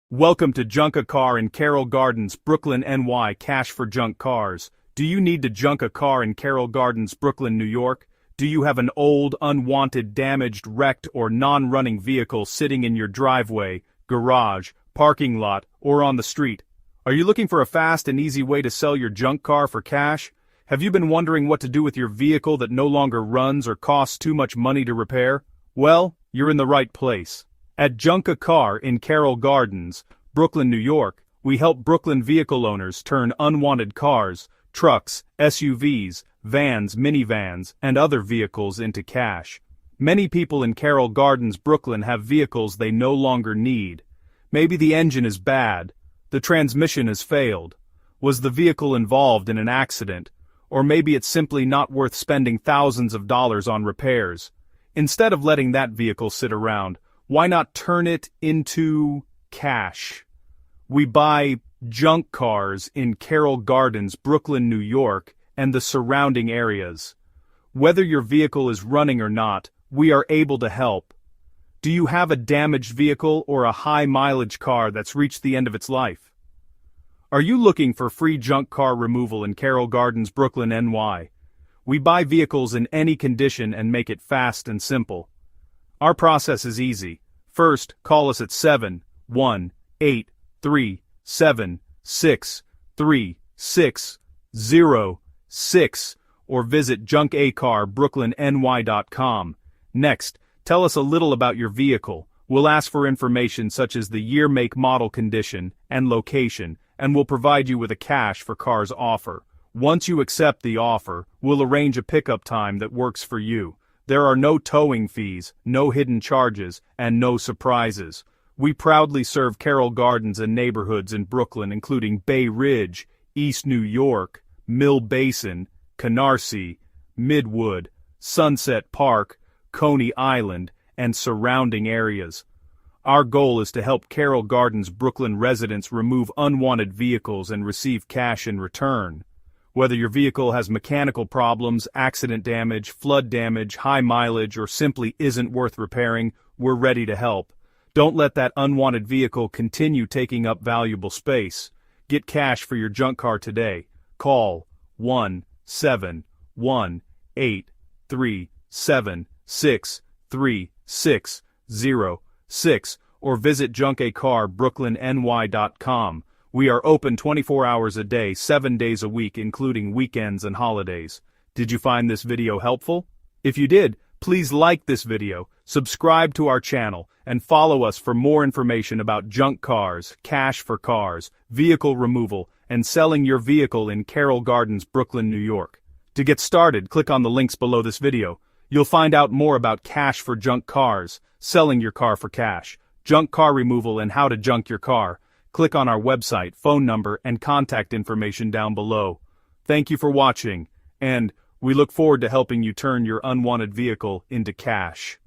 Welcome to Junk a Car in Carroll Gardens, Brooklyn, NY. Cash for junk cars. Do you need to junk a car in Carroll Gardens, Brooklyn, New York? Do you have an old, unwanted, damaged, wrecked, or non-running vehicle sitting in your driveway, garage, parking lot, or on the street? Are you looking for a fast and easy way to sell your junk car for cash? Have you been wondering what to do with your vehicle that no longer runs or costs too much money to repair? Well, you're in the right place. At Junk a Car in Carroll Gardens, Brooklyn, New York, we help Brooklyn vehicle owners turn unwanted cars, trucks, SUVs, vans, minivans, and other vehicles into cash. Many people in Carroll Gardens, Brooklyn have vehicles they no longer need. Maybe the engine is bad, the transmission has failed, was the vehicle involved in an accident, or maybe it's simply not worth spending thousands of dollars on repairs. Instead of letting that vehicle sit around, why not turn it into cash? We buy junk cars in Carroll Gardens, Brooklyn, New York, and the surrounding areas. Whether your vehicle is running or not, we are able to help. Do you have a damaged vehicle or a high-mileage car that's reached the end of its life? Are you looking for free junk car removal in Carroll Gardens, Brooklyn, NY? We buy vehicles in any condition and make it fast and simple. Our process is easy. First, call us at 718-376-3606 or visit JunkACarBrooklynNY.com. Next, tell us a little about your vehicle. We'll ask for information such as the year, make, model, condition, and location, and we'll provide you with a cash for cars offer. Once you accept the offer, we'll arrange a pickup time that works for you. There are no towing fees, no hidden charges, and no surprises. We proudly serve Carroll Gardens and neighborhoods in Brooklyn including Bay Ridge, East New York, Mill Basin, Canarsie, Midwood, Sunset Park, Coney Island, and surrounding areas. Our goal is to help Carroll Gardens Brooklyn residents remove unwanted vehicles and receive cash in return. Whether your vehicle has mechanical problems, accident damage, flood damage, high mileage, or simply isn't worth repairing, we're ready to help. Don't let that unwanted vehicle continue taking up valuable space. Get cash for your junk car today. Call 1-718-376-3606 or visit JunkACarBrooklynNY.com. We are open 24 hours a day, 7 days a week, including weekends and holidays. Did you find this video helpful? If you did, please like this video, subscribe to our channel, and follow us for more information about junk cars, cash for cars, vehicle removal, and selling your vehicle in Carroll Gardens, Brooklyn, New York. To get started, click on the links below this video. You'll find out more about cash for junk cars, selling your car for cash, junk car removal, and how to junk your car. Click on our website, phone number, and contact information down below. Thank you for watching, and we look forward to helping you turn your unwanted vehicle into cash.